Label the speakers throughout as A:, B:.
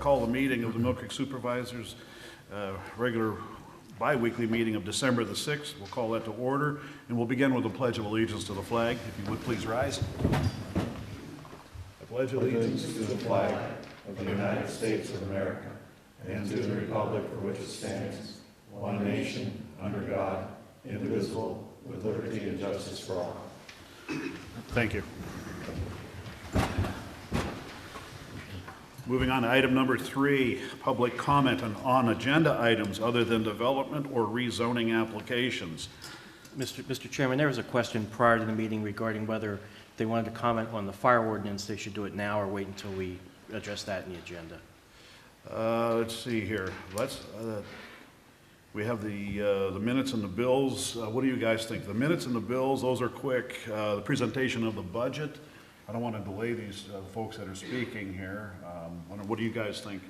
A: call the meeting of the Mill Creek Supervisors, regular bi-weekly meeting of December the 6th. We'll call that to order, and we'll begin with a pledge of allegiance to the flag. If you would please rise. I pledge allegiance
B: to the flag of the United States of America and to the republic for which it stands, one nation, under God, indivisible, with liberty and justice for all.
A: Thank you. Moving on to item number 3, public comment on agenda items other than development or rezoning applications.
C: Mr. Chairman, there was a question prior to the meeting regarding whether they wanted to comment on the fire ordinance. They should do it now or wait until we address that in the agenda.
A: Let's see here. We have the minutes and the bills. What do you guys think? The minutes and the bills, those are quick. The presentation of the budget. I don't want to delay these folks that are speaking here. What do you guys think?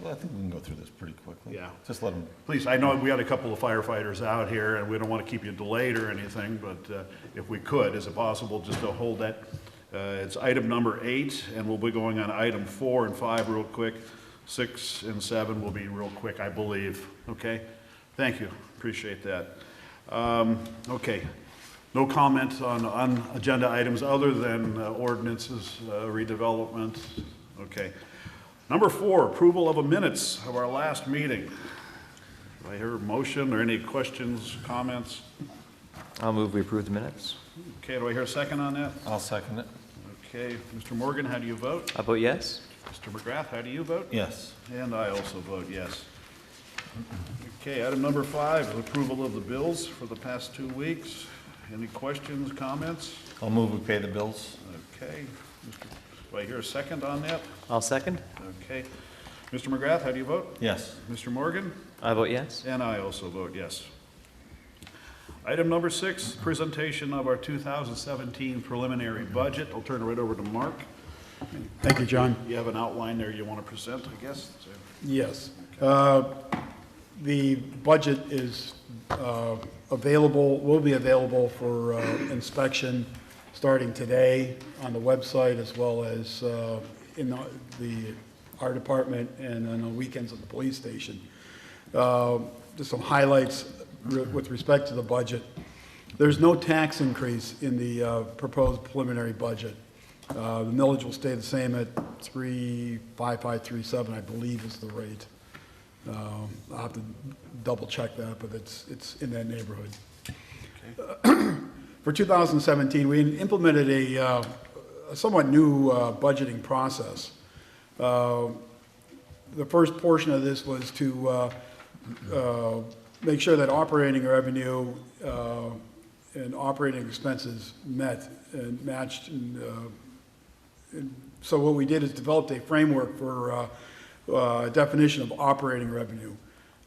D: Well, I think we can go through this pretty quickly.
A: Yeah.
D: Just let them.
A: Please, I know we had a couple of firefighters out here, and we don't want to keep you delayed or anything, but if we could, is it possible just to hold that? It's item number 8, and we'll be going on item 4 and 5 real quick. 6 and 7 will be real quick, I believe. Okay? Thank you. Appreciate that. Okay. No comment on agenda items other than ordinances, redevelopment. Okay. Number 4, approval of the minutes of our last meeting. Do I hear a motion or any questions, comments?
E: I'll move we approve the minutes.
A: Okay, do I hear a second on that?
D: I'll second it.
A: Okay, Mr. Morgan, how do you vote?
E: I vote yes.
A: Mr. McGrath, how do you vote?
D: Yes.
A: And I also vote yes. Okay, item number 5 is approval of the bills for the past 2 weeks. Any questions, comments?
D: I'll move we pay the bills.
A: Okay. Do I hear a second on that?
E: I'll second.
A: Okay. Mr. McGrath, how do you vote?
D: Yes.
A: Mr. Morgan?
E: I vote yes.
A: And I also vote yes. Item number 6, presentation of our 2017 preliminary budget. I'll turn it right over to Mark.
F: Thank you, John.
A: You have an outline there you want to present, I guess?
F: Yes. The budget is will be available for inspection starting today on the website, as well as in our department and on the weekends at the police station. Just some highlights with respect to the budget. There's no tax increase in the proposed preliminary budget. The millage will stay the same at 3.5537, I believe is the rate. I'll have to double check that, but it's in that neighborhood. Okay. For 2017, we implemented a somewhat new budgeting process. The first portion of this was to make sure that operating revenue and operating expenses met and matched. And so what we did is developed a framework for definition of operating revenue.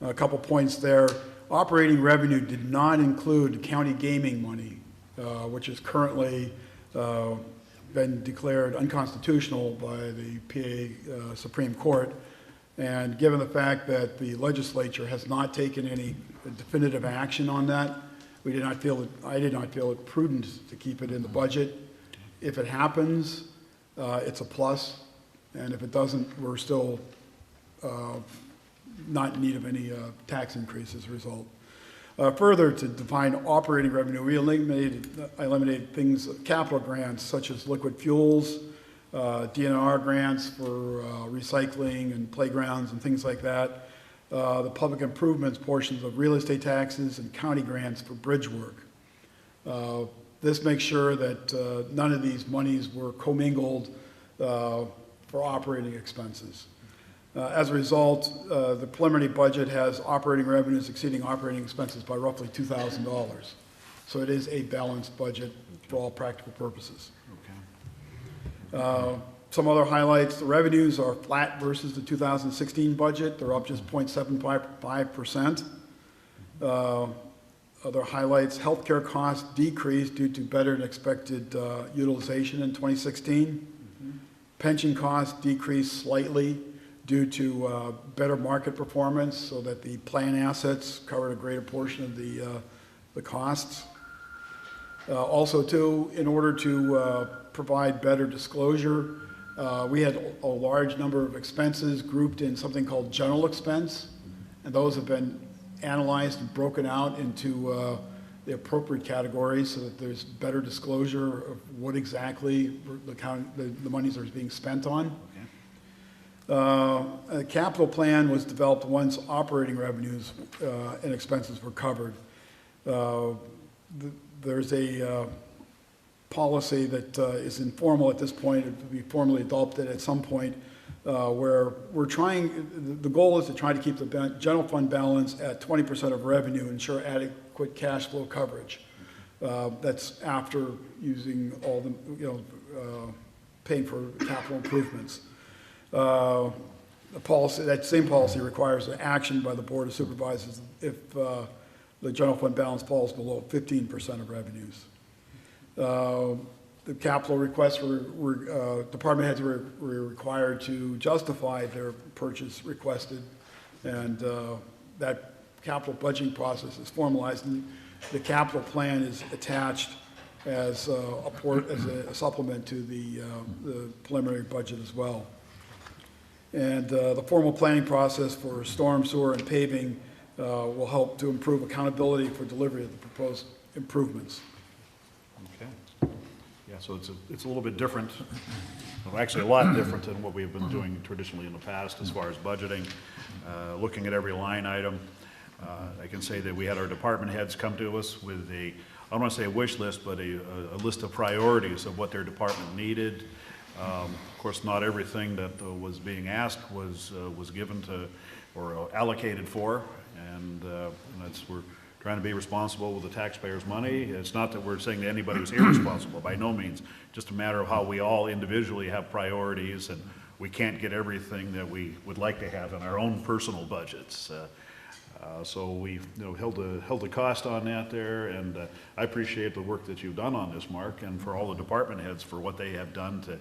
F: A couple points there. Operating revenue did not include county gaming money, which is currently been declared unconstitutional by the PA Supreme Court. And given the fact that the legislature has not taken any definitive action on that, I did not feel it prudent to keep it in the budget. If it happens, it's a plus, and if it doesn't, we're still not in need of any tax increase as a result. Further, to define operating revenue, we eliminated things, capital grants such as liquid fuels, DNR grants for recycling and playgrounds and things like that, the public improvements portions of real estate taxes, and county grants for bridge work. This makes sure that none of these monies were commingled for operating expenses. As a result, the preliminary budget has operating revenues exceeding operating expenses by roughly $2,000. So it is a balanced budget for all practical purposes. Okay. Some other highlights: the revenues are flat versus the 2016 budget. They're up just 0.75%. Other highlights: healthcare costs decreased due to better than expected utilization in 2016. Mm-hmm. Pension costs decreased slightly due to better market performance, so that the plan assets covered a greater portion of the costs. Also, too, in order to provide better disclosure, We had a large number of expenses grouped in something called general expense, and those have been analyzed and broken out into the appropriate categories so that there's better disclosure of what exactly the monies are being spent on. A capital plan was developed once operating revenues and expenses were covered. There's a policy that is informal at this point. It will be formally adopted at some point, where the goal is to try to keep the general fund balance at 20% of revenue, ensure adequate cash flow coverage. That's after using all the, paying for capital improvements. That same policy requires an action by the Board of Supervisors if the general fund balance falls below 15% of revenues. The capital requests department heads were required to justify their purchase requested, and that capital budgeting process is formalized, and the capital plan is attached as a supplement to the preliminary budget as well. And the formal planning process for storm, sewer, and paving will help to improve accountability for delivery of the proposed improvements.
A: Okay. Yeah, so it's a little bit different, well, actually a lot different than what we've been doing traditionally in the past as far as budgeting, looking at every line item. I can say that we had our department heads come to us with I don't want to say a wish list, but a list of priorities of what their department needed. Of course, not everything that was being asked was given to or allocated for, and we're trying to be responsible with the taxpayers' money. It's not that we're saying that anybody was irresponsible, by no means. Just a matter of how we all individually have priorities, and we can't get everything that we would like to have in our own personal budgets. So we've held the cost on that there, and I appreciate the work that you've done on this, Mark, and for all the department heads for what they have done to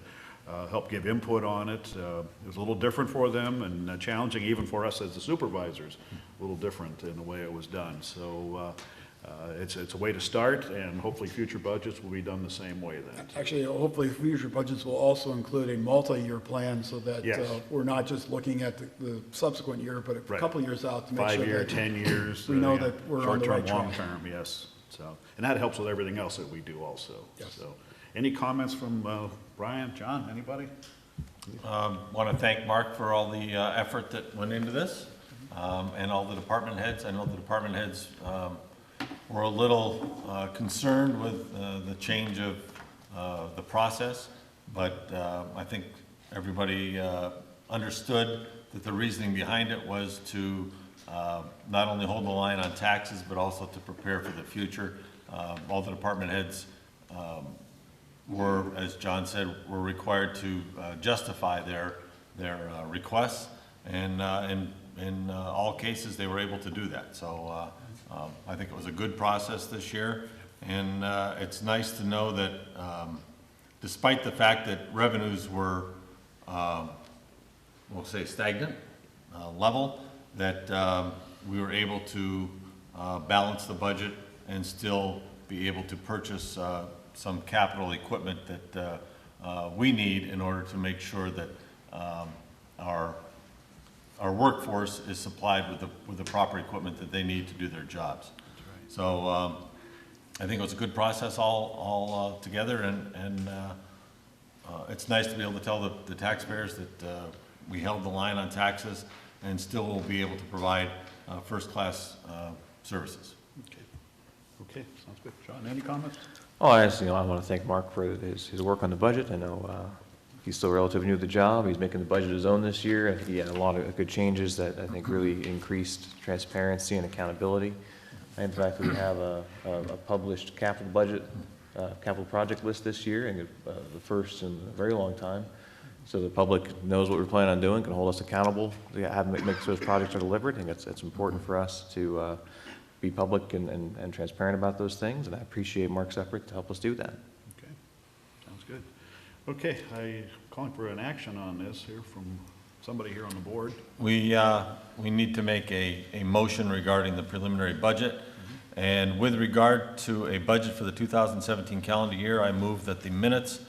A: help give input on it. It was a little different for them and challenging even for us as the supervisors, a little different in the way it was done. So it's a way to start, and hopefully future budgets will be done the same way then.
F: Actually, hopefully future budgets will also include a multi-year plan so that
A: Yes.
F: We're not just looking at the subsequent year, but a
A: Right.
F: couple years out to make sure
A: 5-year,
F: that
A: 10 years.
F: we know that we're on the right
A: Short-term,
F: track.
A: long-term, yes. So, and that helps with everything else that we do also.
F: Yes.
A: So, any comments from Brian, John, anybody?
D: Want to thank Mark for all the effort that went into this, and all the department heads. I know the department heads were a little concerned with the change of the process, but I think everybody understood that the reasoning behind it was to not only hold the line on taxes, but also to prepare for the future. All the department heads were, as John said, were required to justify their requests, and in all cases, they were able to do that. So I think it was a good process this year, and it's nice to know that despite the fact that revenues were, we'll say stagnant, level, that we were able to balance the budget and still be able to purchase some capital equipment that we need in order to make sure that our workforce is supplied with the proper equipment that they need to do their jobs. So I think it was a good process all together, and it's nice to be able to tell the taxpayers that we held the line on taxes and still will be able to provide first-class services.
A: Okay, sounds good. John, any comments?
E: Oh, I want to thank Mark for his work on the budget. I know he's still relatively new to the job. He's making the budget his own this year. I think he had a lot of good changes that I think really increased transparency and accountability. And the fact that we have a published capital budget, capital project list this year, and the first in a very long time. So the public knows what we're planning on doing, can hold us accountable, make sure those projects are delivered. I think it's important for us to be public and transparent about those things, and I appreciate Mark's effort to help us do that.
A: Okay, sounds good. Okay, I'm calling for an action on this here from somebody here on the board.
D: We need to make a motion regarding the preliminary budget. And with regard to a budget for the 2017 calendar year, I move that the minutes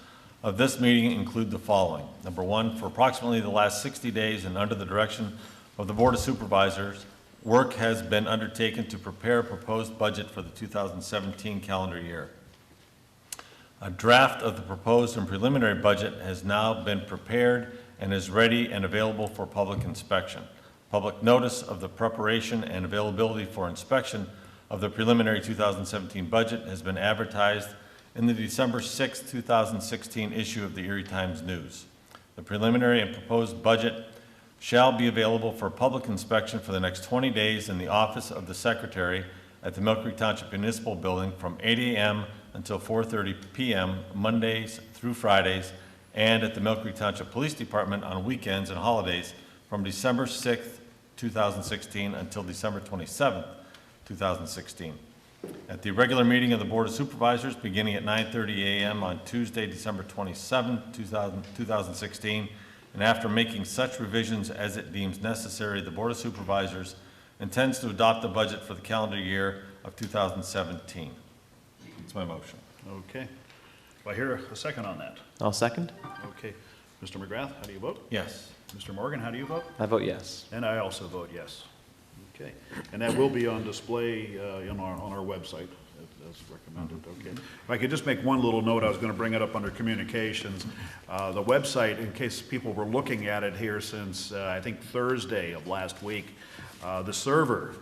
D: of this meeting include the following. Number one, for approximately the last 60 days and under the direction of the Board of Supervisors, work has been undertaken to prepare a proposed budget for the 2017 calendar year. A draft of the proposed and preliminary budget has now been prepared and is ready and available for public inspection. Public notice of the preparation and availability for inspection of the preliminary 2017 budget has been advertised in the December 6, 2016 issue of the Erie Times News. The preliminary and proposed budget shall be available for public inspection for the next 20 days in the office of the Secretary at the Mill Creek Township Municipal Building from 8 a.m. until 4:30 p.m. Mondays through Fridays, and at the Mill Creek Township Police Department on weekends and holidays from December 6, 2016 until December 27, 2016. At the regular meeting of the Board of Supervisors beginning at 9:30 a.m. on Tuesday, December 27, 2016, and after making such revisions as it deems necessary, the Board of Supervisors intends to adopt the budget for the calendar year of 2017. That's my motion.
A: Okay. Do I hear a second on that?
E: I'll second.
A: Okay. Mr. McGrath, how do you vote?
D: Yes.
A: Mr. Morgan, how do you vote?
E: I vote yes.
A: And I also vote yes. Okay. And that will be on display on our website as recommended. Okay. If I could just make one little note, I was going to bring it up under communications. The website, in case people were looking at it here since I think Thursday of last week, the server,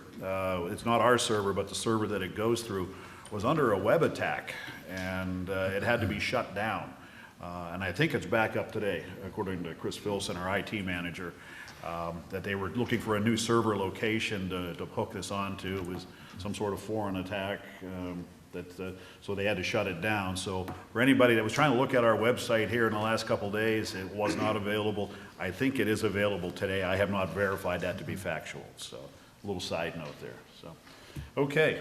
A: it's not our server, but the server that it goes through, was under a web attack, and it had to be shut down. And I think it's back up today, according to Chris Filson, our IT manager, that they were looking for a new server location to hook this onto. It was some sort of foreign attack, so they had to shut it down. So for anybody that was trying to look at our website here in the last couple of days, it was not available. I think it is available today. I have not verified that to be factual. So a little side note there. So, okay,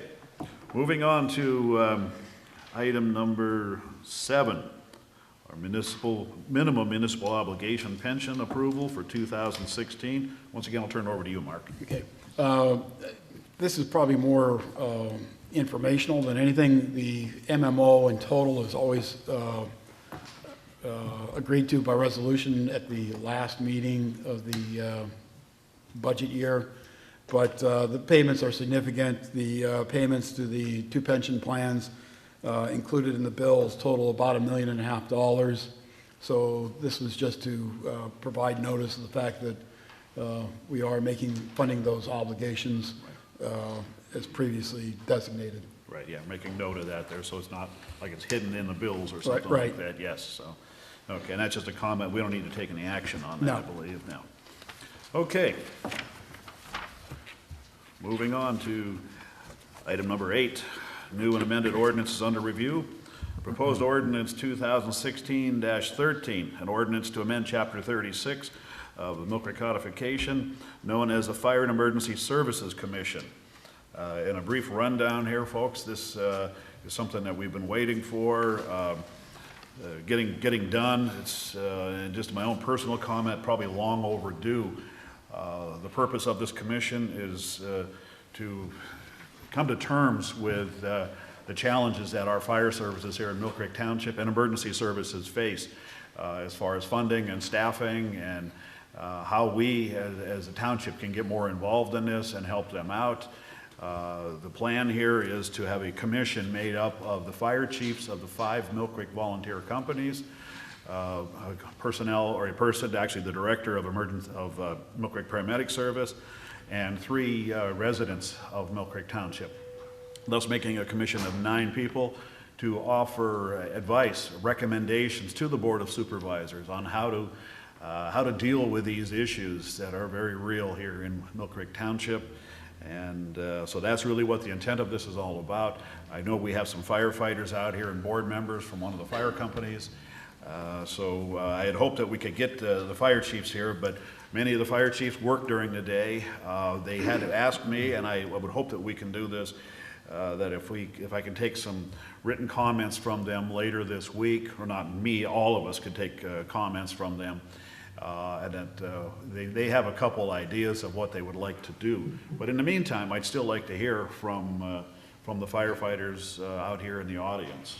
A: moving on to item number 7. Our minimum municipal obligation pension approval for 2016. Once again, I'll turn it over to you, Mark.
F: Okay. This is probably more informational than anything. The MMO in total is always agreed to by resolution at the last meeting of the budget year. But the payments are significant. The payments to the 2 pension plans included in the bills total about $1.5 million. So this was just to provide notice of the fact that we are funding those obligations as previously designated.
A: Right, yeah, making note of that there, so it's not like it's hidden in the bills or something
F: Right.
A: like that, yes, so. Okay, and that's just a comment, we don't need to take any action on that,
F: No.
A: I believe, no. Okay. Moving on to item number 8, new and amended ordinances under review. Proposed ordinance 2016-13, an ordinance to amend Chapter 36 of the Mill Creek Codification, known as the Fire and Emergency Services Commission. In a brief rundown here, folks, this is something that we've been waiting for, getting done. It's, and just my own personal comment, probably long overdue. The purpose of this commission is to come to terms with the challenges that our fire services here in Mill Creek Township and emergency services face as far as funding and staffing, and how we as a township can get more involved in this and help them out. The plan here is to have a commission made up of the fire chiefs of the 5 Mill Creek volunteer companies, personnel, or a person, actually the director of Mill Creek Paramedic Service, and 3 residents of Mill Creek Township, thus making a commission of 9 people to offer advice, recommendations to the Board of Supervisors on how to deal with these issues that are very real here in Mill Creek Township. And so that's really what the intent of this is all about. I know we have some firefighters out here and board members from one of the fire companies. So I had hoped that we could get the fire chiefs here, but many of the fire chiefs work during the day. They had asked me, and I would hope that we can do this, that if I can take some written comments from them later this week, or not me, all of us could take comments from them. And that they have a couple ideas of what they would like to do. But in the meantime, I'd still like to hear from from the firefighters out here in the audience.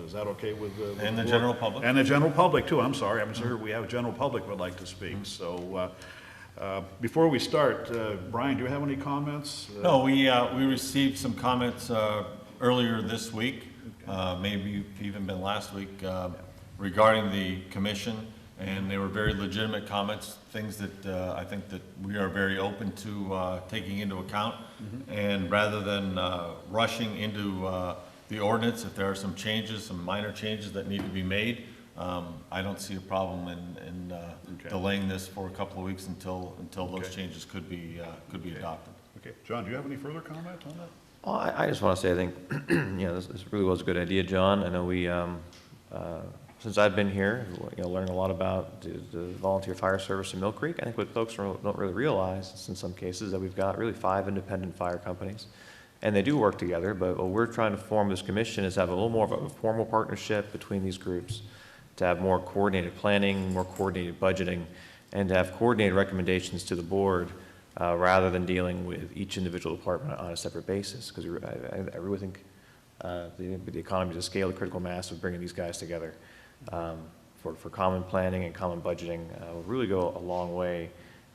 A: Is that okay with
D: And the
A: board?
D: general public.
A: And the general public too, I'm sorry, I'm sure we have a general public would like to speak. So before we start, Brian, do you have any comments?
D: No, we received some comments earlier this week, maybe even been last week, regarding the commission, and they were very legitimate comments, things that I think that we are very open to taking into account. And rather than rushing into the ordinance, if there are some changes, some minor changes that need to be made, I don't see a problem in delaying this for a couple of weeks until those changes could be adopted.
A: Okay, John, do you have any further comment on that?
E: Well, I just want to say, I think, this really was a good idea, John. I know we, since I've been here, learning a lot about the volunteer fire service in Mill Creek. I think what folks don't really realize is in some cases that we've got really 5 independent fire companies, and they do work together, but what we're trying to form this commission is have a little more of a formal partnership between these groups, to have more coordinated planning, more coordinated budgeting, and to have coordinated recommendations to the board rather than dealing with each individual department on a separate basis. Because I really think the economies of scale, the critical mass of bringing these guys together for common planning and common budgeting will really go a long way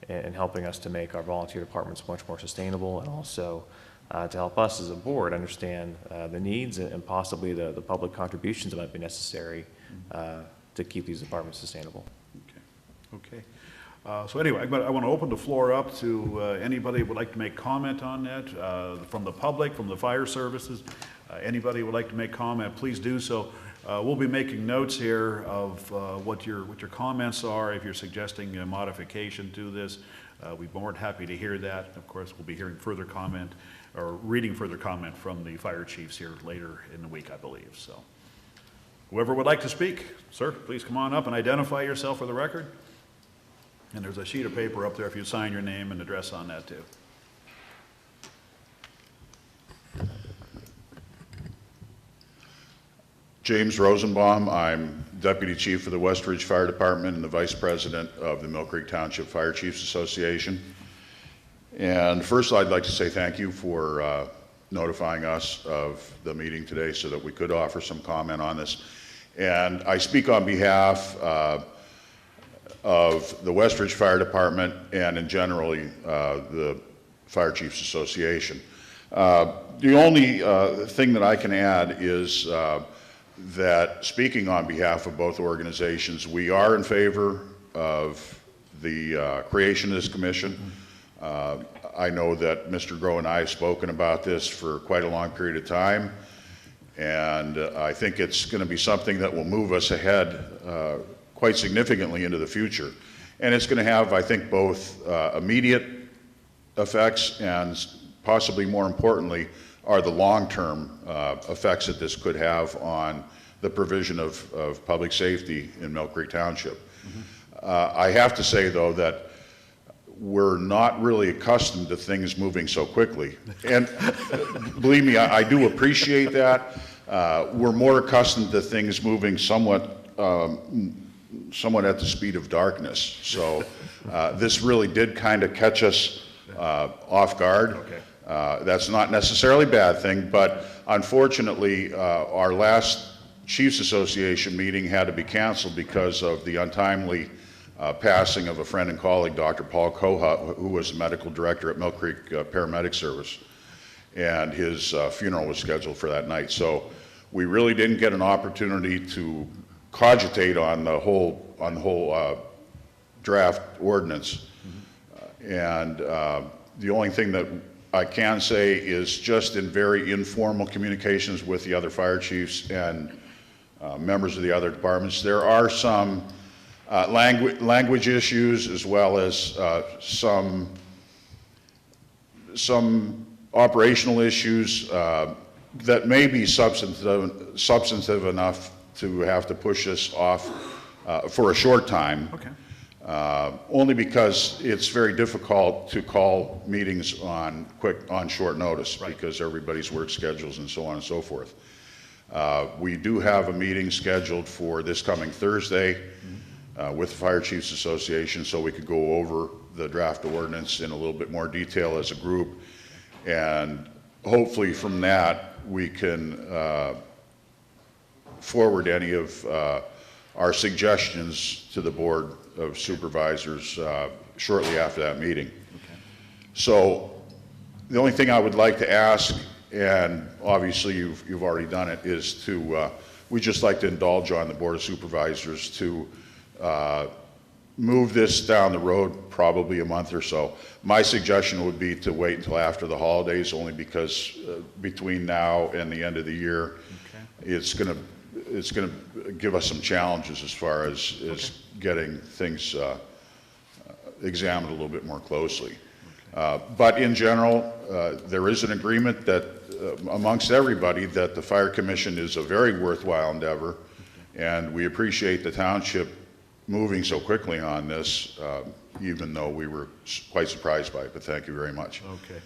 E: in helping us to make our volunteer departments much more sustainable, and also to help us as a board understand the needs and possibly the public contributions that might be necessary to keep these departments sustainable.
A: Okay. So anyway, I want to open the floor up to anybody who would like to make comment on that, from the public, from the fire services. Anybody who would like to make comment, please do so. We'll be making notes here of what your comments are. If you're suggesting a modification to this, we'd be more than happy to hear that. Of course, we'll be hearing further comment or reading further comment from the fire chiefs here later in the week, I believe. So whoever would like to speak, sir, please come on up and identify yourself for the record. And there's a sheet of paper up there if you sign your name and address on that too.
B: James Rosenbaum. I'm Deputy Chief of the West Ridge Fire Department and the Vice President of the Mill Creek Township Fire Chiefs Association. And first, I'd like to say thank you for notifying us of the meeting today so that we could offer some comment on this. And I speak on behalf of the West Ridge Fire Department and in generally the Fire Chiefs Association. The only thing that I can add is that speaking on behalf of both organizations, we are in favor of the creation of this commission. I know that Mr. Groh and I have spoken about this for quite a long period of time, and I think it's going to be something that will move us ahead quite significantly into the future. And it's going to have, I think, both immediate effects and possibly more importantly are the long-term effects that this could have on the provision of public safety in Mill Creek Township. I have to say, though, that we're not really accustomed to things moving so quickly. And believe me, I do appreciate that. We're more accustomed to things moving somewhat at the speed of darkness. So this really did kind of catch us off guard.
A: Okay.
B: That's not necessarily a bad thing, but unfortunately, our last Chiefs Association meeting had to be canceled because of the untimely passing of a friend and colleague, Dr. Paul Koha, who was the medical director at Mill Creek Paramedic Service, and his funeral was scheduled for that night. So we really didn't get an opportunity to cogitate on the whole draft ordinance. And the only thing that I can say is just in very informal communications with the other fire chiefs and members of the other departments, there are some language issues as well as some operational issues that may be substantive enough to have to push this off for a short time.
A: Okay.
B: Only because it's very difficult to call meetings on short notice, right, because everybody's work schedules and so on and so forth. We do have a meeting scheduled for this coming Thursday with the Fire Chiefs Association, so we could go over the draft ordinance in a little bit more detail as a group, and hopefully from that we can forward any of our suggestions to the Board of Supervisors shortly after that meeting. So the only thing I would like to ask, and obviously you've already done it, is to, we'd just like to indulge on the Board of Supervisors to move this down the road probably a month or so. My suggestion would be to wait until after the holidays, only because between now and the end of the year, it's going to give us some challenges as far as getting things examined a little bit more closely. But in general, there is an agreement that amongst everybody that the Fire Commission is a very worthwhile endeavor, and we appreciate the township moving so quickly on this, even though we were quite surprised by it, but thank you very much.
A: Okay.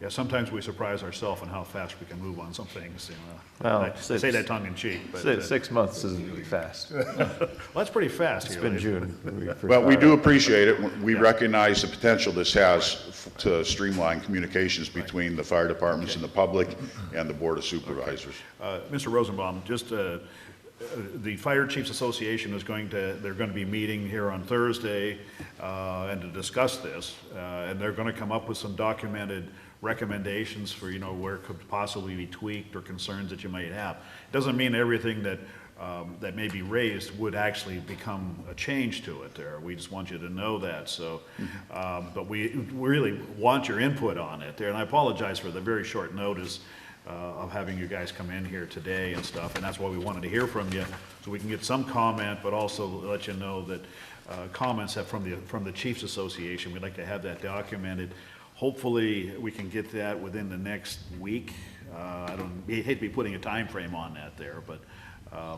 A: Yeah, sometimes we surprise ourselves on how fast we can move on some things, you know.
E: Well,
A: I say that tongue in cheek, but.
E: 6 months isn't really fast.
A: Well, that's pretty fast
E: It's
A: here.
E: been June. when we first
B: Well, we
E: started.
B: do appreciate it. We recognize the potential this has to streamline communications between the fire departments and the public and the Board of Supervisors.
A: Mr. Rosenbaum, just, the Fire Chiefs Association is they're going to be meeting here on Thursday, and to discuss this, and they're going to come up with some documented recommendations for, you know, where it could possibly be tweaked or concerns that you might have. Doesn't mean everything that, that may be raised would actually become a change to it there. We just want you to know that, so, but we really want your input on it there, and I apologize for the very short notice of having you guys come in here today and stuff, and that's why we wanted to hear from you, so we can get some comment, but also let you know that comments from the Chiefs Association, we'd like to have that documented. Hopefully, we can get that within the next week. I hate to be putting a time frame on that there, but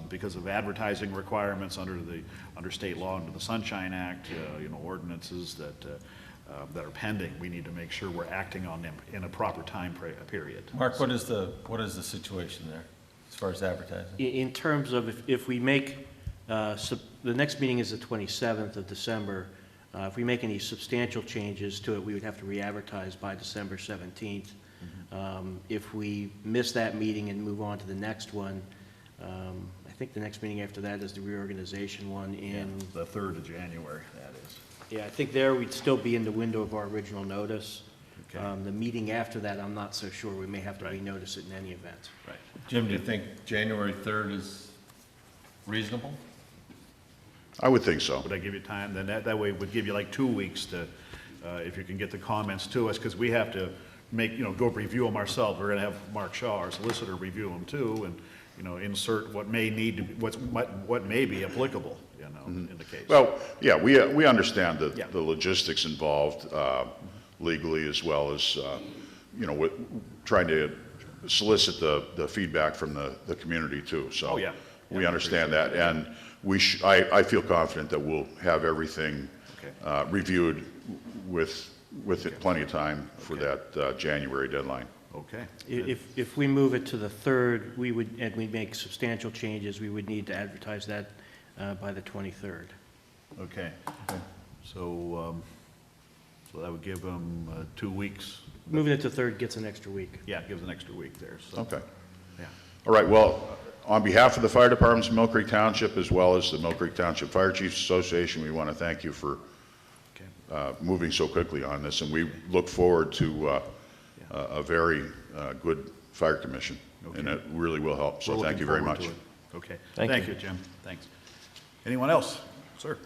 A: because of advertising requirements under state law, under the Sunshine Act, you know, ordinances that are pending, we need to make sure we're acting on them in a proper time period.
D: Mark, what is the situation there as far as advertising?
C: In terms of if we make, the next meeting is the 27th of December. If we make any substantial changes to it, we would have to re-advertise by December 17th. If we miss that meeting and move on to the next one, I think the next meeting after that is the reorganization one in...
A: The 3rd of January, that is.
C: Yeah, I think there we'd still be in the window of our original notice.
A: Okay.
C: The meeting after that, I'm not so sure. We may have to
A: Right.
C: renotice it in any event.
A: Right.
D: Jim, do you think January 3rd is reasonable?
B: I would think so.
A: Would I give you time? Then that way it would give you like 2 weeks to, if you can get the comments to us, because we have to go review them ourselves. We're going to have Mark Shaw, our solicitor, review them too, and, you know, insert what may need to, what may be applicable, you know, in the case.
B: Well, yeah, we understand
A: Yeah.
B: the logistics involved legally, as well as, you know, trying to solicit the feedback from the community too. So
A: Oh, yeah.
B: we
A: Yeah,
B: understand that, and I feel confident that we'll have everything
A: Okay.
B: reviewed with plenty of time for that January deadline.
A: Okay.
C: If we move it to the 3rd, and we make substantial changes, we would need to advertise that by the 23rd.
A: Okay. So, so that would give them 2 weeks.
C: Moving it to 3rd gets an extra week.
A: Yeah, it gives an extra week there, so.
B: Okay.
A: Yeah.
B: All right, well, on behalf of the fire departments of Mill Creek Township, as well as the Mill Creek Township Fire Chiefs Association, we want to thank you for
A: Okay.
B: moving so quickly on this, and we look forward to a very good fire commission, and
A: Okay.
B: it really will help, so
A: We're
B: thank you
A: looking
B: very
A: forward
B: much.
A: to it. Okay.
E: Thank
A: Thank
E: you.
A: you, Jim. Thanks. Anyone else? Sir?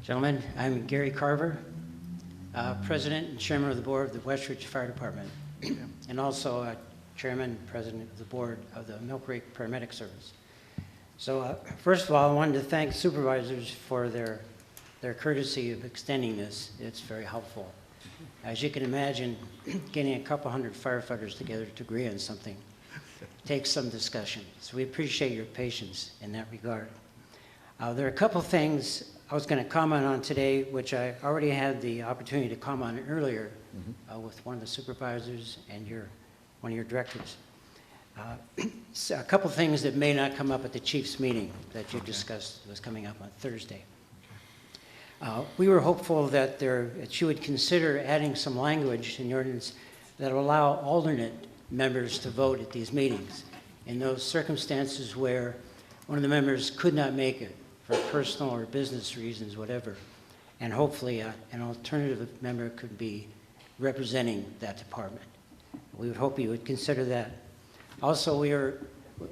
G: Gentlemen, I'm Gary Carver, President and Chairman of the Board of the Westridge Fire Department, and also Chairman and President of the Board of the Mill Creek Paramedic Service. So first of all, I wanted to thank supervisors for their courtesy of extending this. It's very helpful. As you can imagine, getting a couple hundred firefighters together to agree on something takes some discussion. So we appreciate your patience in that regard. There are a couple things I was going to comment on today, which I already had the opportunity to comment on earlier with one of the supervisors and one of your directors. So a couple things that may not come up at the chief's meeting that you discussed was coming up on Thursday. We were hopeful that she would consider adding some language in the ordinance that will allow alternate members to vote at these meetings in those circumstances where one of the members could not make it for personal or business reasons, whatever. And hopefully an alternative member could be representing that department. We would hope you would consider that. Also,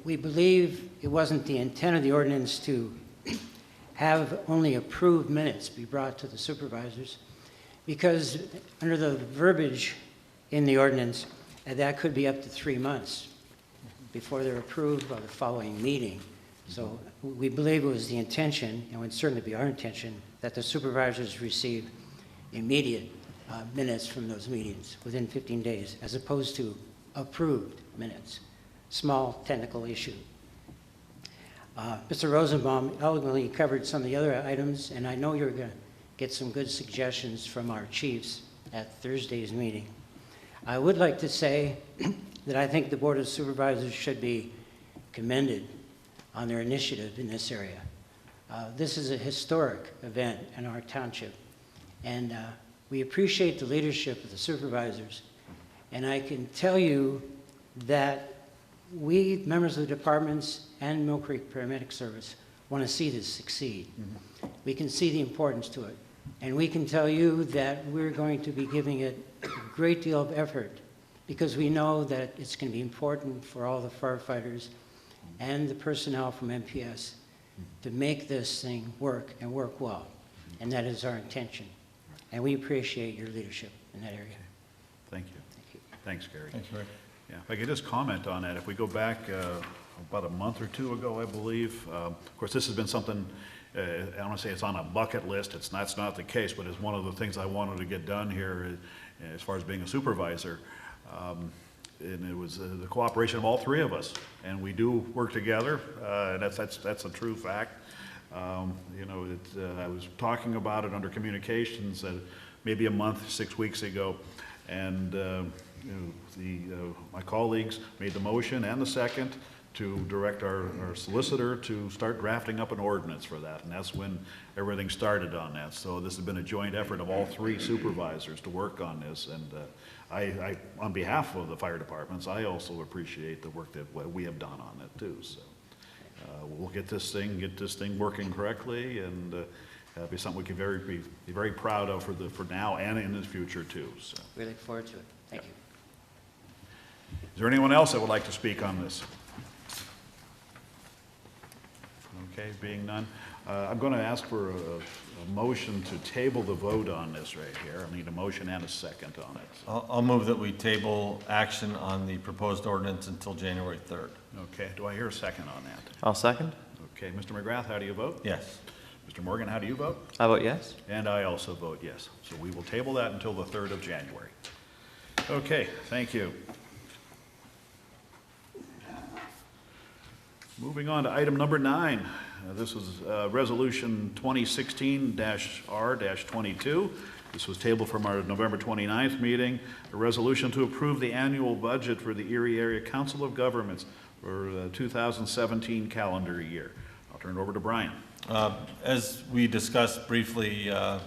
G: we believe it wasn't the intent of the ordinance to have only approved minutes be brought to the supervisors, because under the verbiage in the ordinance, that could be up to 3 months before they're approved by the following meeting. So we believe it was the intention, and would certainly be our intention, that the supervisors receive immediate minutes from those meetings within 15 days, as opposed to approved minutes. Small technical issue. Mr. Rosenbaum eloquently covered some of the other items, and I know you're going to get some good suggestions from our chiefs at Thursday's meeting. I would like to say that I think the Board of Supervisors should be commended on their initiative in this area. This is a historic event in our township, and we appreciate the leadership of the supervisors. And I can tell you that we, members of the departments and Mill Creek Paramedic Service, want to see this succeed. We can see the importance to it. And we can tell you that we're going to be giving it a great deal of effort, because we know that it's going to be important for all the firefighters and the personnel from MPS to make this thing work and work well. And that is our intention. And we appreciate your leadership in that area.
A: Thank you.
G: Thank you.
A: Thanks, Gary.
D: Thanks, Rick.
A: Yeah, if I could just comment on that. If we go back about a month or two ago, I believe, of course, this has been something, I don't want to say it's on a bucket list. That's not the case, but it's one of the things I wanted to get done here as far as being a supervisor. And it was the cooperation of all three of us, and we do work together, and that's a true fact. You know, I was talking about it under communications maybe a month, 6 weeks ago, and you know, my colleagues made the motion and the second to direct our solicitor to start drafting up an ordinance for that, and that's when everything started on that. So this has been a joint effort of all three supervisors to work on this, and I on behalf of the fire departments, I also appreciate the work that we have done on it too. So we'll get this thing working correctly, and be something we can be very proud of for now and in the future too. So.
G: We look forward to it. Thank you.
A: Is there anyone else that would like to speak on this? Okay, being none, I'm going to ask for a motion to table the vote on this right here. I need a motion and a second on it.
D: I'll move that we table action on the proposed ordinance until January 3rd.
A: Okay, do I hear a second on that?
E: I'll second.
A: Okay, Mr. McGrath, how do you vote?
D: Yes.
A: Mr. Morgan, how do you vote?
E: I vote yes.
A: And I also vote yes. So we will table that until the 3rd of January. Okay, thank you. Moving on to item number 9. This was Resolution 2016-R-22. This was tabled from our November 29th meeting. A resolution to approve the annual budget for the Erie Area Council of Governments for the 2017 calendar year. I'll turn it over to Brian.
D: As we discussed briefly at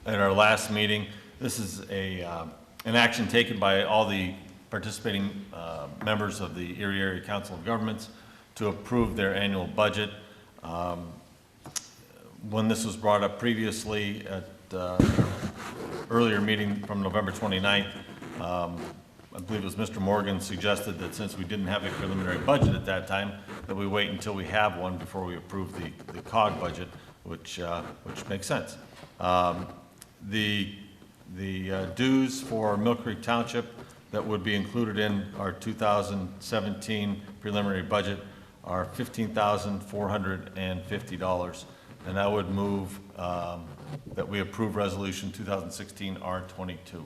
D: our last meeting, this is an action taken by all the participating members of the Erie Area Council of Governments to approve their annual budget. When this was brought up previously at earlier meeting from November 29th, I believe it was Mr. Morgan suggested that since we didn't have a preliminary budget at that time, that we wait until we have one before we approve the COG budget, which makes sense. The dues for Mill Creek Township that would be included in our 2017 preliminary budget are $15,450, and I would move that we approve Resolution 2016-R-22.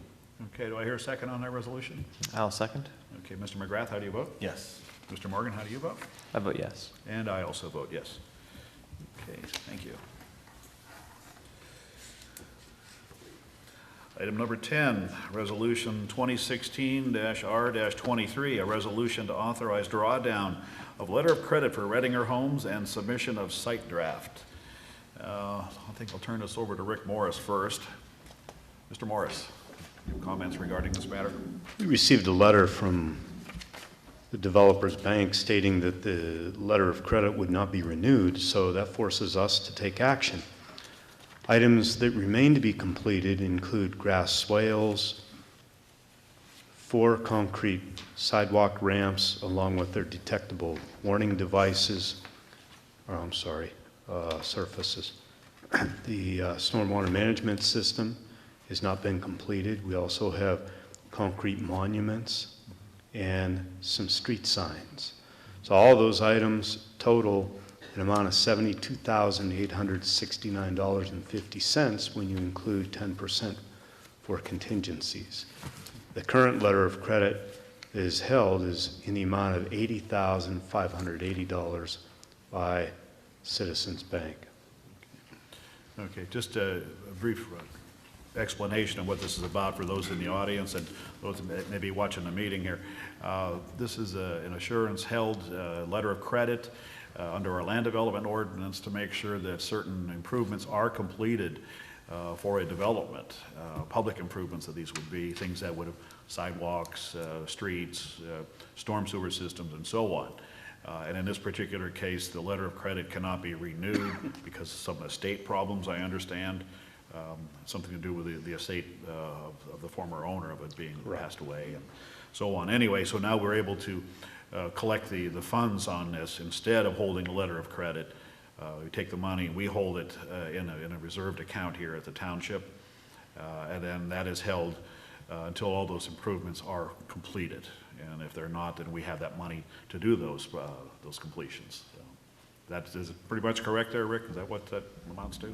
A: Okay, do I hear a second on that resolution?
E: I'll second.
A: Okay, Mr. McGrath, how do you vote?
D: Yes.
A: Mr. Morgan, how do you vote?
E: I vote yes.
A: And I also vote yes. Okay, thank you. Item number 10, Resolution 2016-R-23, a resolution to authorize drawdown of letter of credit for Reddinger Homes and submission of site draft. I think I'll turn this over to Rick Morris first. Mr. Morris, comments regarding this matter?
H: We received a letter from the developer's bank stating that the letter of credit would not be renewed, so that forces us to take action. Items that remain to be completed include grass swales, 4 concrete sidewalk ramps along with their detectable warning devices, surfaces. The stormwater management system has not been completed. We also have concrete monuments and some street signs. So all those items total an amount of $72,869.50 when you include 10% for contingencies. The current letter of credit that is held is in the amount of $80,580 by Citizens Bank.
A: Okay, just a brief explanation of what this is about for those in the audience and those that may be watching the meeting here. This is an assurance-held letter of credit under our land development ordinance to make sure that certain improvements are completed for a development. Public improvements of these would be things that would have sidewalks, streets, storm sewer systems, and so on. And in this particular case, the letter of credit cannot be renewed because of some estate problems, I understand. Something to do with the estate of the former owner of it being passed away and so on. Anyway, so now we're able to collect the funds on this instead of holding a letter of credit. We take the money, we hold it in a reserved account here at the township, and then that is held until all those improvements are completed. And if they're not, then we have that money to do those completions. So that is pretty much correct there, Rick? Is that what that amounts to?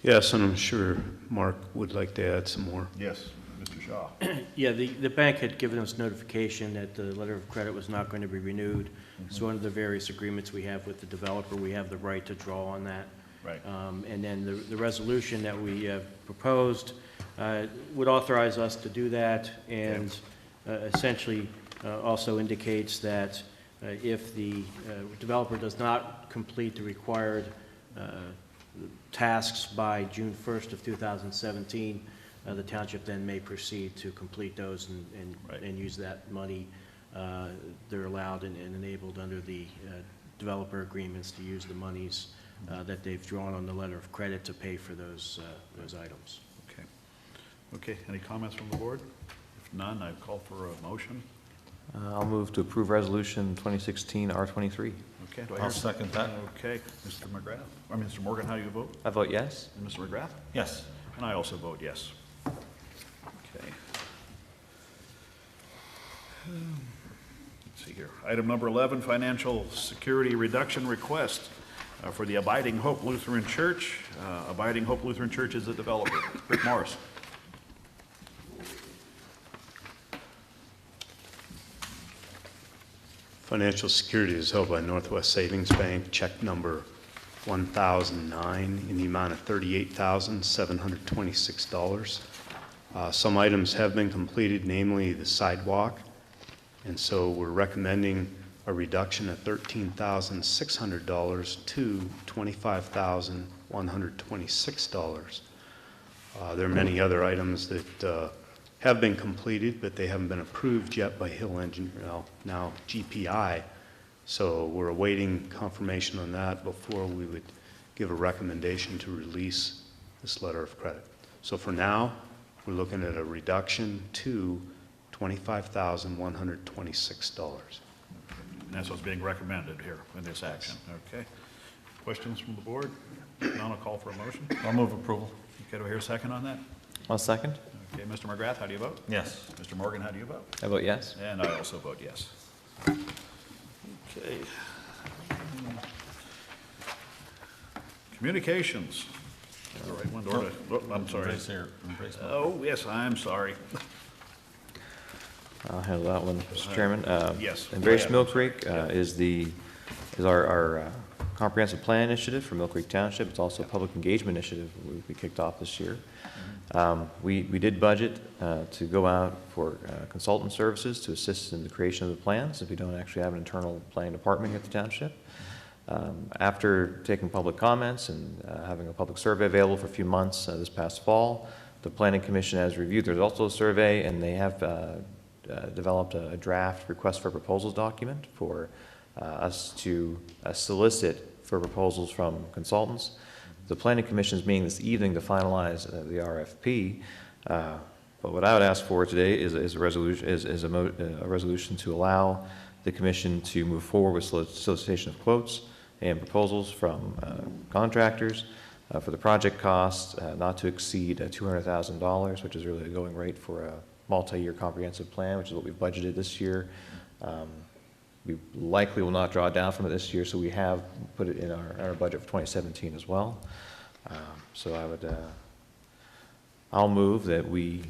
H: Yes, and I'm sure Mark would like to add some more.
A: Yes, Mr. Shaw.
C: Yeah, the bank had given us notification that the letter of credit was not going to be renewed. So under the various agreements we have with the developer, we have the right to draw on that.
A: Right.
C: And then the resolution that we proposed would authorize us to do that, and essentially also indicates that if the developer does not complete the required tasks by June 1st of 2017, the township then may proceed to complete those and use that money. They're allowed and enabled under the developer agreements to use the monies that they've drawn on the letter of credit to pay for those items.
A: Okay. Okay, any comments from the board? If none, I call for a motion.
E: I'll move to approve Resolution 2016 R23.
A: Okay, do I hear?
D: I'll second that.
A: Okay, Mr. McGrath, or Mr. Morgan, how do you vote?
E: I vote yes.
A: And Mr. McGrath?
D: Yes.
A: And I also vote yes. Okay. Let's see here. Item number 11, financial security reduction request for the Abiding Hope Lutheran Church. Abiding Hope Lutheran Church is the developer. Rick Morris.
H: Financial security is held by Northwest Savings Bank, check number 1009 in the amount of $38,726. Some items have been completed, namely the sidewalk, and so we're recommending a reduction of $13,600 to $25,126. There are many other items that have been completed, but they haven't been approved yet by Hill Engineer, now GPI. So we're awaiting confirmation on that before we would give a recommendation to release this letter of credit. So for now, we're looking at a reduction to $25,126.
A: And that's what's being recommended here in this action. Okay. Questions from the board? None, I'll call for a motion.
D: I'll move approval.
A: Okay, do I hear a second on that?
E: I'll second.
A: Okay, Mr. McGrath, how do you vote?
D: Yes.
A: Mr. Morgan, how do you vote?
E: I vote yes.
A: And I also vote yes. Okay. Communications. All right, one door to, oh, I'm sorry.
D: Embrace here. Embrace my-
A: Oh, yes, I'm sorry.
E: I'll handle that one, Mr. Chairman.
A: Yes.
E: Embrace
A: Go
E: Mill
A: ahead.
E: Creek is our comprehensive plan initiative for Mill Creek Township. It's also a public engagement initiative we kicked off this year. We did budget to go out for consultant services to assist in the creation of the plans if we don't actually have an internal planning department at the township. After taking public comments and having a public survey available for a few months this past fall, the Planning Commission has reviewed the results of the survey, and they have developed a draft request for proposals document for us to solicit for proposals from consultants. The Planning Commission is meeting this evening to finalize the RFP. But what I would ask for today is a resolution to allow the commission to move forward with solicitation of quotes and proposals from contractors for the project costs not to exceed $200,000, which is really a going rate for a multi-year comprehensive plan, which is what we've budgeted this year. We likely will not draw down from it this year, so we have put it in our budget for 2017 as well. So I'll move that we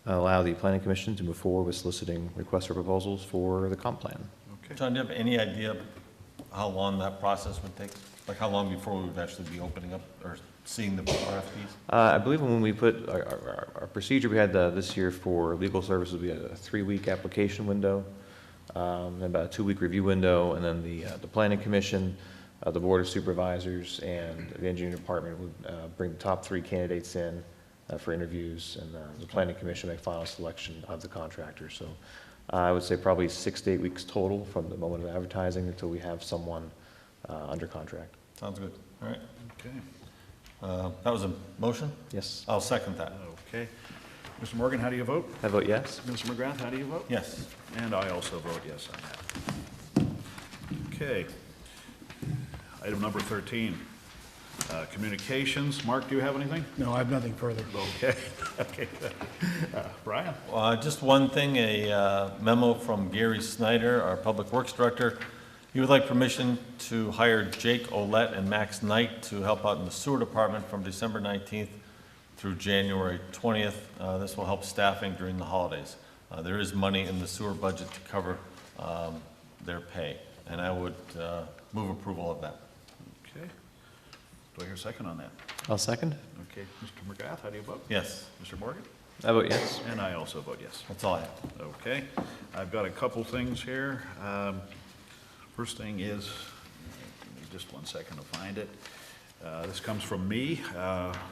E: allow the Planning Commission to move forward with soliciting requests for proposals for the comp plan.
A: Okay.
D: John, do you have any idea how long that process would take? Like how long before we would actually be opening up or seeing the RFPs?
E: I believe when we put our procedure we had this year for legal services, we had a 3-week application window, then about a 2-week review window, and then the Planning Commission, the Board of Supervisors, and the Engineering Department would bring the top 3 candidates in for interviews, and the Planning Commission make final selection of the contractor. So I would say probably 6 to 8 weeks total from the moment of advertising until we have someone under contract.
D: Sounds good. All right.
A: Okay.
D: That was a motion?
E: Yes.
D: I'll second that.
A: Okay. Mr. Morgan, how do you vote?
E: I vote yes.
A: Mr. McGrath, how do you vote?
D: Yes.
A: And I also vote yes on that. Okay. Item number 13, communications. Mark, do you have anything?
F: No, I have nothing further.
A: Okay. Okay. Brian?
D: Just one thing, a memo from Gary Snyder, our Public Works Director. He would like permission to hire Jake Olette and Max Knight to help out in the sewer department from December 19th through January 20th. This will help staffing during the holidays. There is money in the sewer budget to cover their pay, and I would move approval of that.
A: Okay. Do I hear a second on that?
E: I'll second.
A: Okay. Mr. McGrath, how do you vote?
D: Yes,
A: Mr. Morgan?
E: I vote yes.
A: And I also vote yes.
D: that's all I have.
A: Okay. I've got a couple things here. First thing is, give me just one second to find it. This comes from me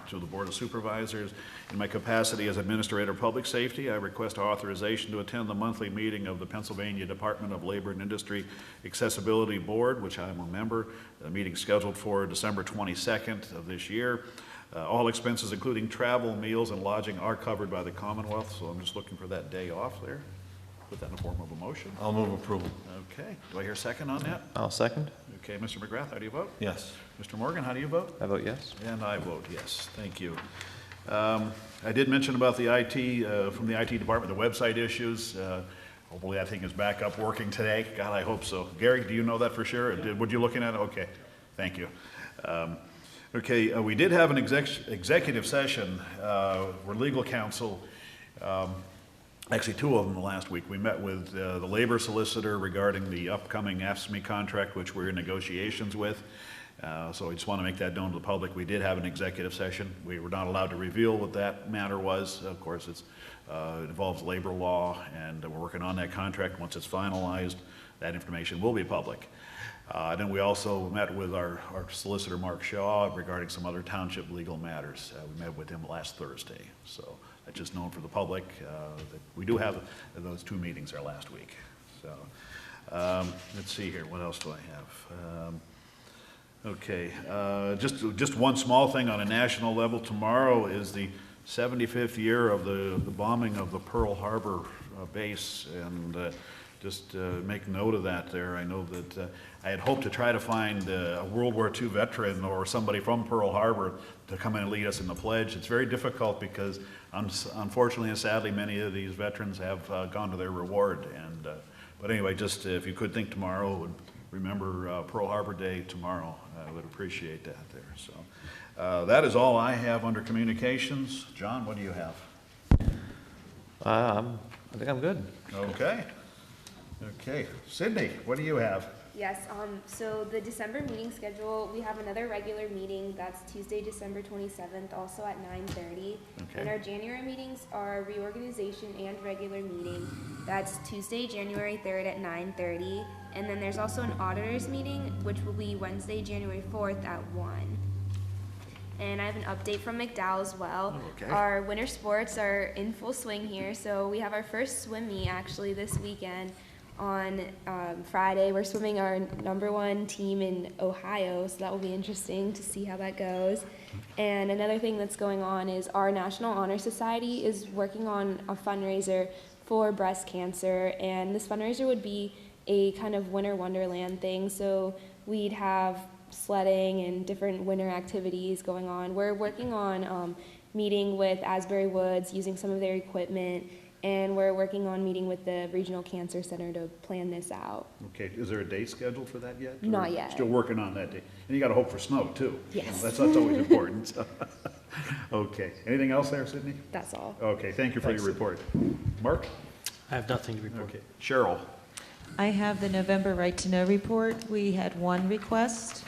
A: to the Board of Supervisors. In my capacity as Administrator of Public Safety, I request authorization to attend the monthly meeting of the Pennsylvania Department of Labor and Industry Accessibility Board, which I am a member. The meeting scheduled for December 22nd of this year. All expenses, including travel, meals, and lodging, are covered by the Commonwealth, so I'm just looking for that day off there. Put that in the form of a motion.
D: I'll move approval.
A: Okay. Do I hear a second on that?
E: I'll second.
A: Okay, Mr. McGrath, how do you vote?
D: Yes.
A: Mr. Morgan, how do you vote?
E: I vote yes.
A: And I vote yes. Thank you. I did mention about the IT, from the IT department, the website issues. Hopefully that thing is back up working today. God, I hope so. Gary, do you know that for sure? Would you looking at it? Okay. Thank you. Okay, we did have an executive session where legal counsel, actually 2 of them last week. We met with the labor solicitor regarding the upcoming AFSCME contract, which we're in negotiations with. So I just want to make that known to the public. We did have an executive session. We were not allowed to reveal what that matter was. Of course, it involves labor law, and we're working on that contract. Once it's finalized, that information will be public. Then we also met with our solicitor, Mark Shaw, regarding some other township legal matters. We met with him last Thursday. So that's just known for the public. That we do have those 2 meetings there last week. So let's see here. What else do I have? Okay, just one small thing on a national level. Tomorrow is the 75th year of the bombing of the Pearl Harbor base, and just make note of that there. I know that I had hoped to try to find a World War II veteran or somebody from Pearl Harbor to come in and lead us in the pledge. It's very difficult because unfortunately and sadly many of these veterans have gone to their reward. And but anyway, just if you could think tomorrow and remember Pearl Harbor Day tomorrow, I would appreciate that there. So that is all I have under communications. John, what do you have?
E: I think I'm good.
A: Okay. Okay. Sydney, what do you have?
I: Yes, so the December meeting schedule, we have another regular meeting, that's Tuesday, December 27th, also at 9:30.
A: Okay.
I: And our January meetings are reorganization and regular meeting, that's Tuesday, January 3rd at 9:30. And then there's also an auditors meeting, which will be Wednesday, January 4th at 1. And I have an update from McDowell as well.
A: Okay.
I: Our winter sports are in full swing here, so we have our first swim meet actually this weekend. On Friday, we're swimming our #1 team in Ohio, so that will be interesting to see how that goes. And another thing that's going on is our National Honor Society is working on a fundraiser for breast cancer, and this fundraiser would be a kind of winter wonderland thing, so we'd have sledding and different winter activities going on. We're working on meeting with Asbury Woods, using some of their equipment, and we're working on meeting with the Regional Cancer Center to plan this out.
A: Okay, is there a date scheduled for that yet?
I: Not
A: Or
I: yet.
A: Still working on that date? And you gotta hope for snow, too.
I: Yes.
A: That's always important. Okay, anything else there, Sydney?
I: That's all.
A: Okay, thank you for your report. Mark?
C: I have nothing to report.
A: Okay, Cheryl?
J: I have the November Right to Know report. We had one request,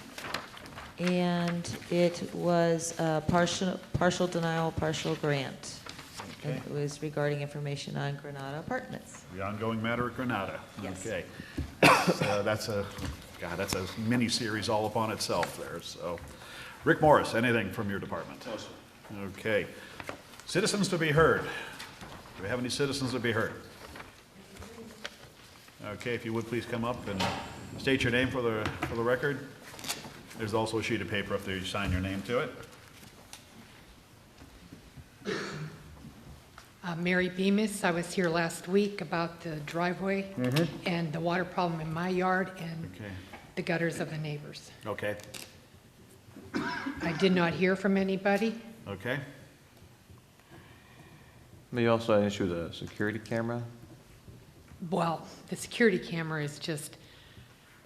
J: and it was a partial denial, partial grant. And
A: Okay.
J: it was regarding information on Granada Apartments.
A: The ongoing matter of Granada.
J: Yes.
A: Okay. That's a mini-series all upon itself there, so. Rick Morris, anything from your department? No, sir. Okay. Citizens to be heard. Do we have any citizens to be heard? Okay, if you would please come up and state your name for the record. There's also a sheet of paper up there, you sign your name to it.
K: Mary Bemis, I was here last week about the driveway and the water problem in my yard and
A: Okay.
K: the gutters of the neighbors.
A: Okay,
K: I did not hear from anybody.
A: okay.
E: But you also had an issue with a security camera?
K: Well, the security camera is just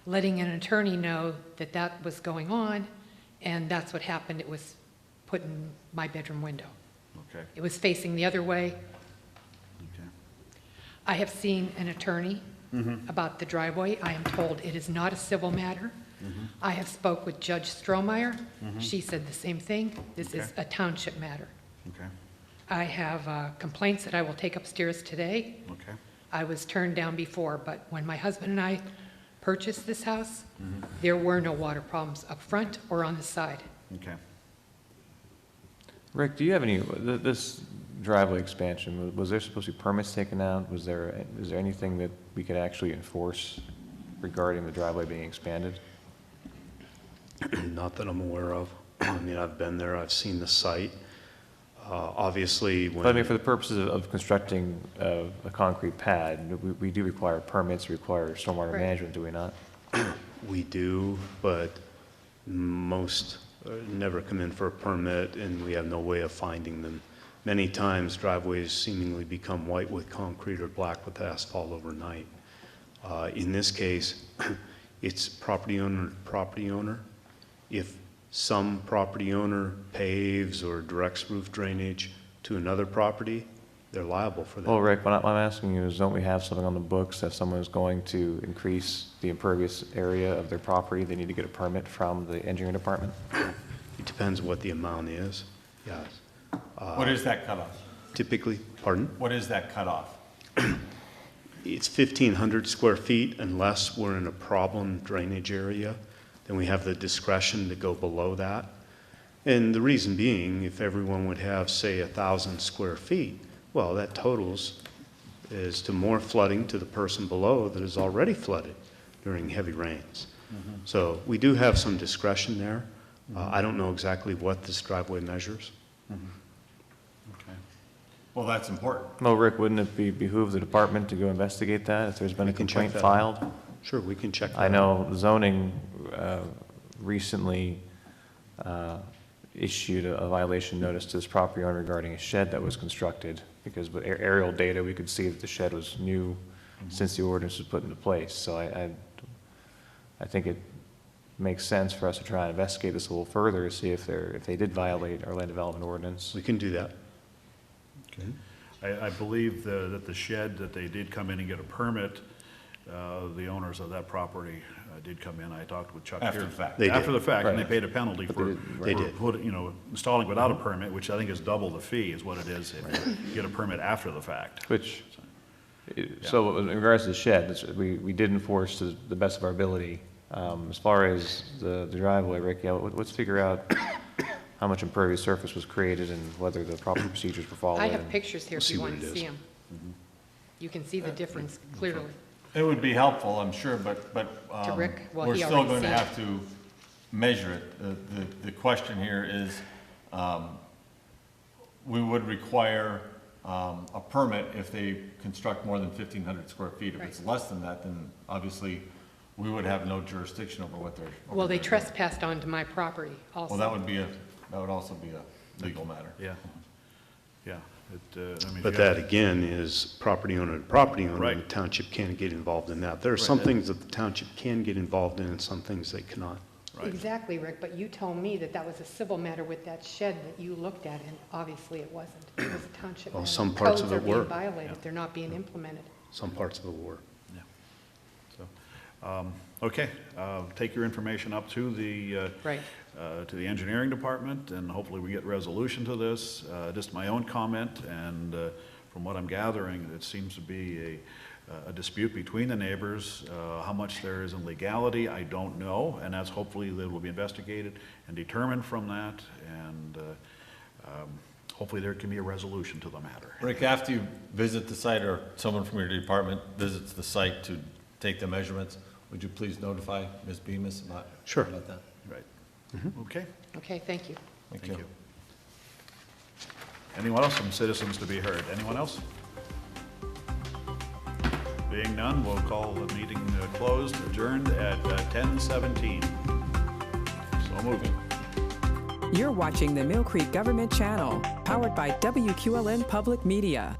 K: letting an attorney know that that was going on, and that's what happened. It was put in my bedroom window.
A: Okay,
K: It was facing the other way.
A: okay.
K: I have seen an attorney about the driveway. I am told it is not a civil matter. I have spoke with Judge Strohmeyer. She said the same thing. This is
A: Okay.
K: a township matter.
A: Okay,
K: I have complaints that I will take upstairs today.
A: okay,
K: I was turned down before, but when my husband and I purchased this house, there were no water problems up front or on the side.
A: okay.
E: Rick, do you have any, this driveway expansion, was there supposed to be permits taken out? Is there anything that we could actually enforce regarding the driveway being expanded?
H: Not that I'm aware of. I mean, I've been there, I've seen the site. Obviously,
E: But I mean,
H: when,
E: for the purposes of constructing a concrete pad, we do require permits, require stormwater
K: Right.
E: management, do we not?
H: we do, but most never come in for a permit, and we have no way of finding them. Many times driveways seemingly become white with concrete or black with asphalt overnight. In this case, it's property owner to property owner. If some property owner paves or directs roof drainage to another property, they're liable for that.
E: Well, Rick, what I'm asking you is, don't we have something on the books that someone is going to increase the impervious area of their property, they need to get a permit from the engineering department?
H: It depends what the amount is, yes.
D: What is that cutoff?
H: Typically, pardon?
D: What is that cutoff?
H: It's 1,500 square feet unless we're in a problem drainage area, then we have the discretion to go below that. And the reason being, if everyone would have, say, 1,000 square feet, well, that totals is to more flooding to the person below that is already flooded during heavy rains. So we do have some discretion there. I don't know exactly what this driveway measures.
A: Okay.
D: Well, that's important.
E: Well, Rick, wouldn't it behoove the department to go investigate that if there's been a
H: We can check
E: complaint
H: that
E: filed?
H: Sure, we can check that
E: I
H: out.
E: know zoning recently issued a violation notice to this property owner regarding a shed that was constructed, because with aerial data, we could see that the shed was new since the ordinance was put into place. So I think it makes sense for us to try and investigate this a little further, see if they did violate our land development ordinance.
H: We can do that.
A: I believe that the shed that they did come in and get a permit the owners of that property did come in. I talked with Chuck here.
D: After the fact.
H: They did.
A: After the fact, and they
E: Right.
A: paid a penalty
E: But
A: for,
H: They did.
A: installing without a permit, which I think is double the fee is what it is if you get a permit after the fact.
E: Which, so in regards to the shed, we did enforce to the best of our ability. As far as the driveway, Rick, yeah, let's figure out how much impervious surface was created and whether the proper procedures were followed.
K: I have
E: and-
K: pictures here if
H: see
K: you
H: what
K: want
H: it
K: to see
H: is.
K: them. You can see the difference clearly.
D: It would be helpful, I'm sure, but
K: Rick? Well,
D: we're
K: he
D: still
K: already
D: going to
K: seen it.
D: have to measure it. The question here is, we would require a permit if they construct more than 1,500 square feet. If
K: Right.
D: it's less than that, then obviously we would have no jurisdiction over what they're.
K: Well, they trespassed onto my property also.
D: Well, that would also be a legal matter.
A: Yeah. Yeah. I mean,
H: But
A: if you have-
H: that, again, is property owner to property owner,
A: Right.
H: and the township can't get involved in that. There are some things that the township can get involved in and some things they cannot.
A: Right.
K: Exactly, Rick, but you told me that that was a civil matter with that shed that you looked at, and obviously it wasn't. It was a township
H: Well,
K: matter.
H: some parts of it
K: Codes
H: were.
K: are being violated, they're not being implemented.
H: Some parts of the war.
A: So, okay, take your information up to the,
K: Right.
A: to the engineering department, and hopefully we get resolution to this. Just my own comment, and from what I'm gathering, it seems to be a dispute between the neighbors. How much there is in legality, I don't know, and that's hopefully that will be investigated and determined from that, and hopefully there can be a resolution to the matter.
D: Rick, after you visit the site, or someone from your department visits the site to take the measurements, would you please notify Ms. Bemis about
H: Sure.
D: about that?
A: Right. Okay,
K: Okay, thank you.
D: Thank
A: thank
D: you.
A: you. Anyone else from citizens to be heard? Anyone else? Being none, we'll call the meeting closed, adjourned at 10:17. So moved.
L: You're watching the Mill Creek Government Channel, powered by WQLN Public Media.